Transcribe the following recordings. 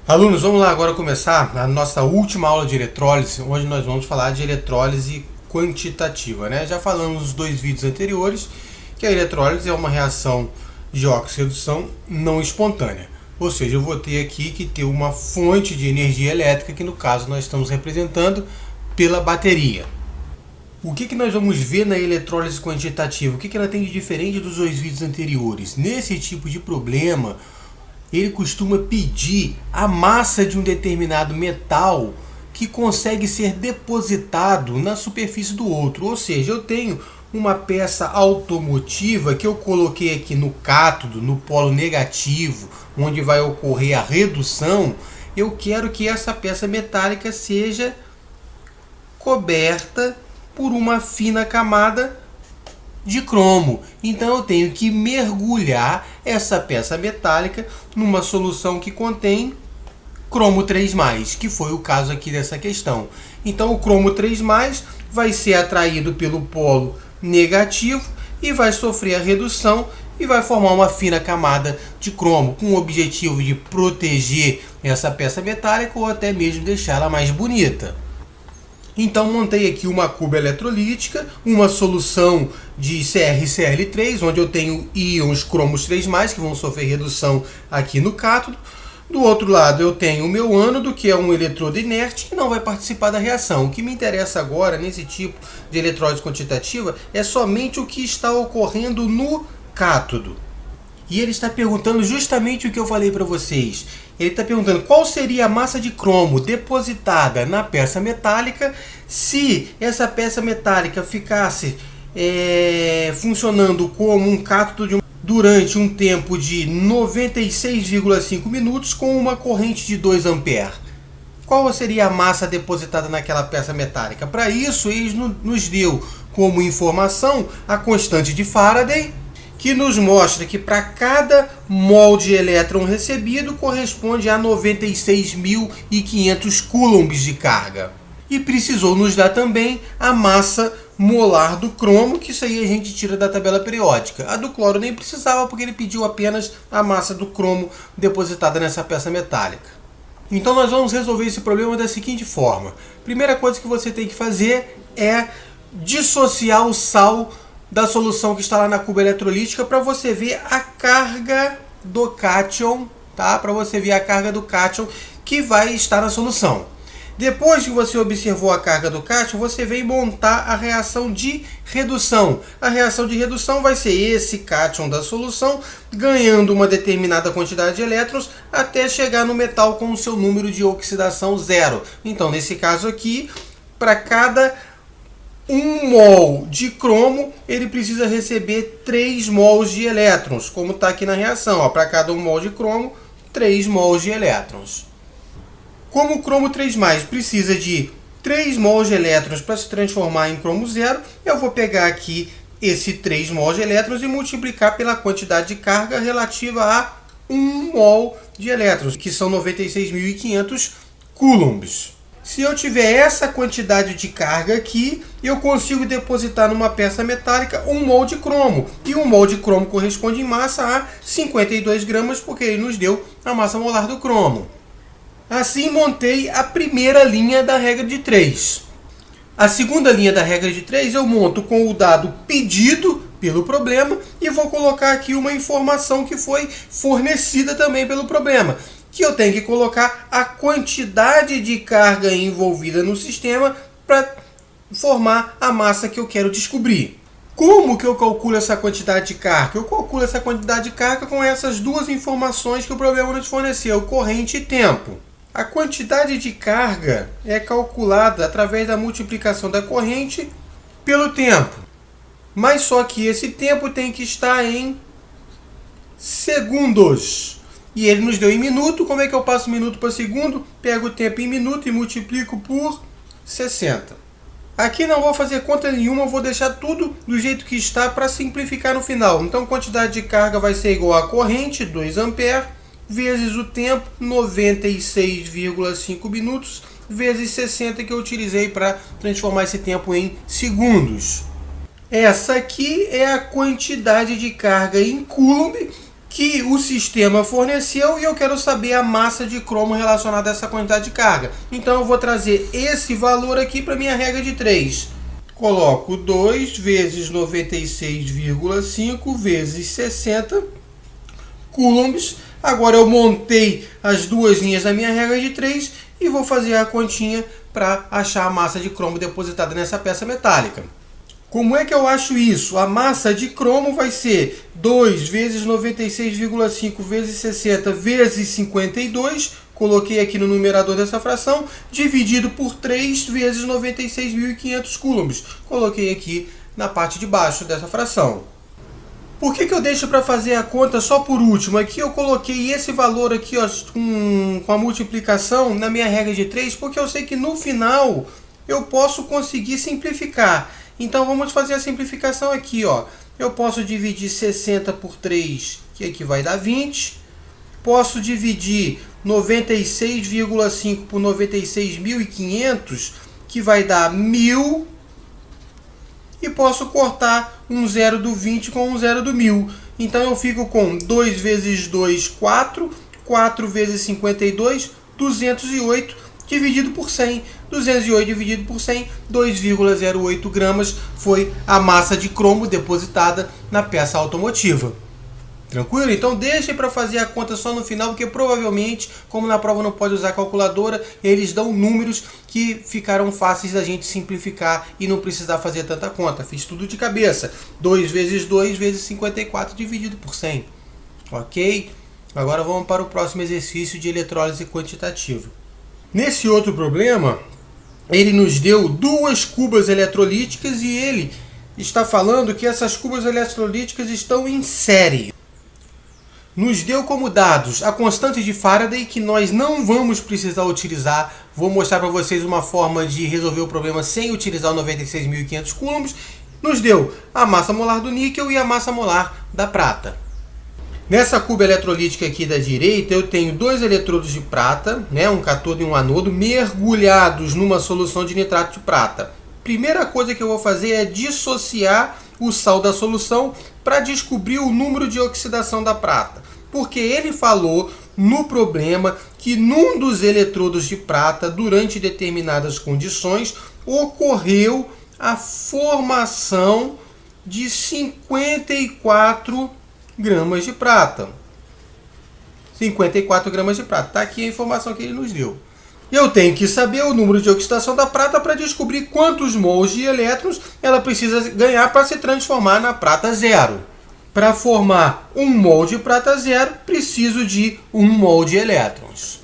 Alunos, vamos lá agora começar a nossa última aula de eletrólise, onde nós vamos falar de eletrólise quantitativa, né? Já falamos nos dois vídeos anteriores que a eletrólise é uma reação de oxi-redução não espontânea. Ou seja, eu vou ter aqui que ter uma fonte de energia elétrica, que no caso nós estamos representando pela bateria. O que nós vamos ver na eletrólise quantitativa? O que ela tem de diferente dos dois vídeos anteriores? Nesse tipo de problema, ele costuma pedir a massa de um determinado metal que consegue ser depositado na superfície do outro. Ou seja, eu tenho uma peça automotiva que eu coloquei aqui no cátodo, no polo negativo, onde vai ocorrer a redução. Eu quero que essa peça metálica seja coberta por uma fina camada de cromo. Então eu tenho que mergulhar essa peça metálica numa solução que contém cromo 3+, que foi o caso aqui dessa questão. Então o cromo 3+, vai ser atraído pelo polo negativo e vai sofrer a redução e vai formar uma fina camada de cromo, com o objetivo de proteger essa peça metálica ou até mesmo deixá-la mais bonita. Então montei aqui uma cuba eletrolítica, uma solução de CrCl3, onde eu tenho íons cromos 3+, que vão sofrer redução aqui no cátodo. Do outro lado eu tenho o meu ânodo, que é um eletrodo inerte, que não vai participar da reação. O que me interessa agora, nesse tipo de eletrólise quantitativa, é somente o que está ocorrendo no cátodo. E ele está perguntando justamente o que eu falei para vocês. Ele está perguntando qual seria a massa de cromo depositada na peça metálica se essa peça metálica ficasse funcionando como um cátodo durante um tempo de 96,5 minutos com uma corrente de 2 A. Qual seria a massa depositada naquela peça metálica? Para isso, ele nos deu como informação a constante de Faraday, que nos mostra que para cada mol de elétron recebido corresponde a 96.500 coulombs de carga. E precisou nos dar também a massa molar do cromo, que isso aí a gente tira da tabela periódica. A do cloro nem precisava, porque ele pediu apenas a massa do cromo depositada nessa peça metálica. Então nós vamos resolver esse problema da seguinte forma. Primeira coisa que você tem que fazer é dissociar o sal da solução que está lá na cuba eletrolítica para você ver a carga do cátion, tá? Para você ver a carga do cátion que vai estar na solução. Depois que você observou a carga do cátion, você vem montar a reação de redução. A reação de redução vai ser esse cátion da solução ganhando uma determinada quantidade de elétrons até chegar no metal com o seu número de oxidação 0. Então, nesse caso aqui, para cada 1 mol de cromo, ele precisa receber 3 mols de elétrons, como está aqui na reação. Para cada 1 mol de cromo, 3 mols de elétrons. Como o cromo 3+, precisa de 3 mols de elétrons para se transformar em cromo 0, eu vou pegar aqui esse 3 mols de elétrons e multiplicar pela quantidade de carga relativa a 1 mol de elétrons, que são 96.500 coulombs. Se eu tiver essa quantidade de carga aqui, eu consigo depositar numa peça metálica 1 mol de cromo. E 1 mol de cromo corresponde em massa a 52 gramas, porque ele nos deu a massa molar do cromo. Assim montei a primeira linha da regra de 3. A segunda linha da regra de 3 eu monto com o dado pedido pelo problema e vou colocar aqui uma informação que foi fornecida também pelo problema, que eu tenho que colocar a quantidade de carga envolvida no sistema para formar a massa que eu quero descobrir. Como que eu calculo essa quantidade de carga? Eu calculo essa quantidade de carga com essas duas informações que o problema nos forneceu, corrente e tempo. A quantidade de carga é calculada através da multiplicação da corrente pelo tempo. Mas só que esse tempo tem que estar em segundos. E ele nos deu em minuto. Como é que eu passo minuto para segundo? Pego o tempo em minuto e multiplico por 60. Aqui não vou fazer conta nenhuma, vou deixar tudo do jeito que está para simplificar no final. Então, quantidade de carga vai ser igual a corrente, 2 A, vezes o tempo, 96,5 minutos, vezes 60 que eu utilizei para transformar esse tempo em segundos. Essa aqui é a quantidade de carga em coulomb que o sistema forneceu e eu quero saber a massa de cromo relacionada a essa quantidade de carga. Então eu vou trazer esse valor aqui para minha regra de 3. Coloco 2 vezes 96,5 vezes 60 coulombs. Agora eu montei as duas linhas da minha regra de 3 e vou fazer a continha para achar a massa de cromo depositada nessa peça metálica. Como é que eu acho isso? A massa de cromo vai ser 2 vezes 96,5 vezes 60 vezes 52, coloquei aqui no numerador dessa fração, dividido por 3 vezes 96.500 coulombs, coloquei aqui na parte de baixo dessa fração. Por que eu deixo para fazer a conta só por último? Aqui eu coloquei esse valor aqui, ó, com a multiplicação na minha regra de 3, porque eu sei que no final eu posso conseguir simplificar. Então vamos fazer a simplificação aqui, ó. Eu posso dividir 60 por 3, que aqui vai dar 20. Posso dividir 96,5 por 96.500, que vai dar 1.000. E posso cortar um zero do 20 com um zero do 1.000. Então eu fico com 2 vezes 2, 4. 4 vezes 52, 208. Dividido por 100. 208 dividido por 100, 2,08 gramas foi a massa de cromo depositada na peça automotiva. Tranquilo? Então deixem para fazer a conta só no final, porque provavelmente, como na prova não pode usar calculadora, eles dão números que ficaram fáceis da gente simplificar e não precisar fazer tanta conta. Fiz tudo de cabeça. 2 vezes 2 vezes 54 dividido por 100. Ok? Agora vamos para o próximo exercício de eletrólise quantitativa. Nesse outro problema, ele nos deu duas cubas eletrolíticas e ele está falando que essas cubas eletrolíticas estão em série. Nos deu como dados a constante de Faraday, que nós não vamos precisar utilizar. Vou mostrar para vocês uma forma de resolver o problema sem utilizar o 96.500 coulombs. Nos deu a massa molar do níquel e a massa molar da prata. Nessa cuba eletrolítica aqui da direita, eu tenho dois eletrodos de prata, um cátodo e um anodo, mergulhados numa solução de nitrato de prata. Primeira coisa que eu vou fazer é dissociar o sal da solução para descobrir o número de oxidação da prata. Porque ele falou no problema que num dos eletrodos de prata, durante determinadas condições, ocorreu a formação de 54 gramas de prata. 54 gramas de prata. Está aqui a informação que ele nos deu. Eu tenho que saber o número de oxidação da prata para descobrir quantos mols de elétrons ela precisa ganhar para se transformar na prata zero. Para formar 1 mol de prata zero, preciso de 1 mol de elétrons.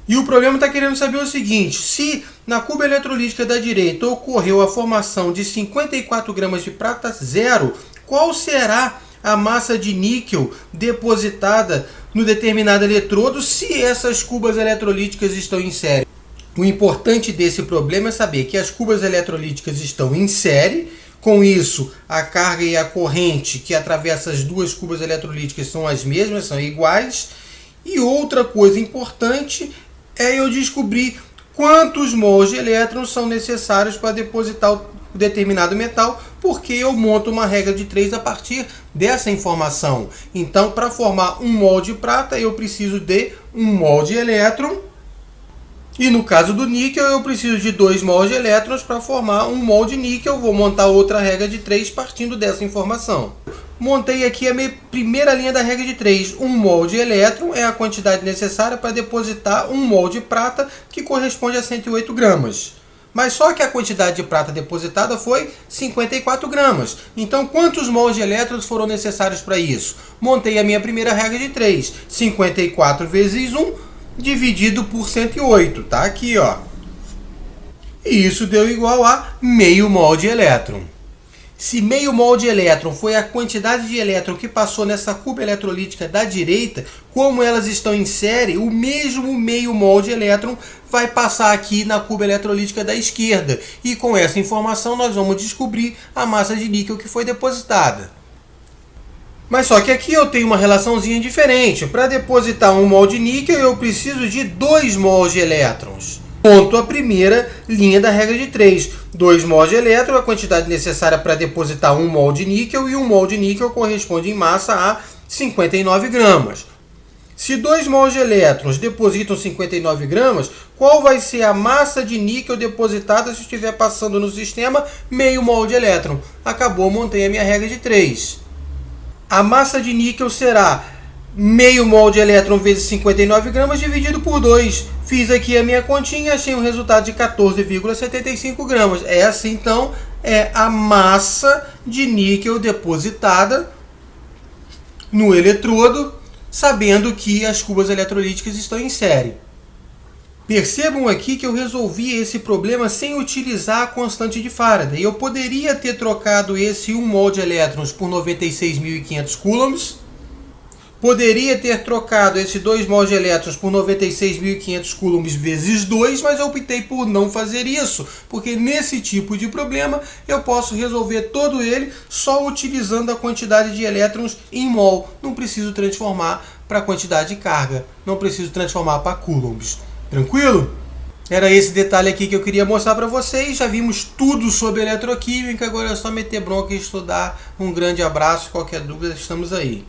E o problema está querendo saber o seguinte: se na cuba eletrolítica da direita ocorreu a formação de 54 gramas de prata zero, qual será a massa de níquel depositada no determinado eletrodo se essas cubas eletrolíticas estão em série? O importante desse problema é saber que as cubas eletrolíticas estão em série. Com isso, a carga e a corrente que atravessa as duas cubas eletrolíticas são as mesmas, são iguais. E outra coisa importante é eu descobrir quantos mols de elétrons são necessários para depositar o determinado metal, porque eu monto uma regra de 3 a partir dessa informação. Então, para formar 1 mol de prata, eu preciso de 1 mol de elétron. E no caso do níquel, eu preciso de 2 mols de elétrons para formar 1 mol de níquel. Vou montar outra regra de 3 partindo dessa informação. Montei aqui a minha primeira linha da regra de 3. 1 mol de elétron é a quantidade necessária para depositar 1 mol de prata, que corresponde a 108 gramas. Mas só que a quantidade de prata depositada foi 54 gramas. Então, quantos mols de elétrons foram necessários para isso? Montei a minha primeira regra de 3. 54 vezes 1 dividido por 108. Tá aqui, ó. E isso deu igual a meio mol de elétron. Se meio mol de elétron foi a quantidade de elétron que passou nessa cuba eletrolítica da direita, como elas estão em série, o mesmo meio mol de elétron vai passar aqui na cuba eletrolítica da esquerda. E com essa informação nós vamos descobrir a massa de níquel que foi depositada. Mas só que aqui eu tenho uma relaçãozinha diferente. Para depositar 1 mol de níquel eu preciso de 2 mols de elétrons. Ponto a primeira linha da regra de 3. 2 mols de elétron é a quantidade necessária para depositar 1 mol de níquel, e 1 mol de níquel corresponde em massa a 59 gramas. Se 2 mols de elétrons depositam 59 gramas, qual vai ser a massa de níquel depositada se estiver passando no sistema meio mol de elétron? Acabou, montei a minha regra de 3. A massa de níquel será meio mol de elétron vezes 59 gramas dividido por 2. Fiz aqui a minha continha, achei um resultado de 14,75 gramas. Essa, então, é a massa de níquel depositada no eletrodo, sabendo que as cubas eletrolíticas estão em série. Percebam aqui que eu resolvi esse problema sem utilizar a constante de Faraday. Eu poderia ter trocado esse 1 mol de elétrons por 96.500 coulombs. Poderia ter trocado esse 2 mols de elétrons por 96.500 coulombs vezes 2, mas eu optei por não fazer isso, porque nesse tipo de problema eu posso resolver todo ele só utilizando a quantidade de elétrons em mol. Não preciso transformar para a quantidade de carga, não preciso transformar para coulombs. Tranquilo? Era esse detalhe aqui que eu queria mostrar para vocês. Já vimos tudo sobre eletroquímica, agora é só meter bronca e estudar. Um grande abraço, qualquer dúvida estamos aí.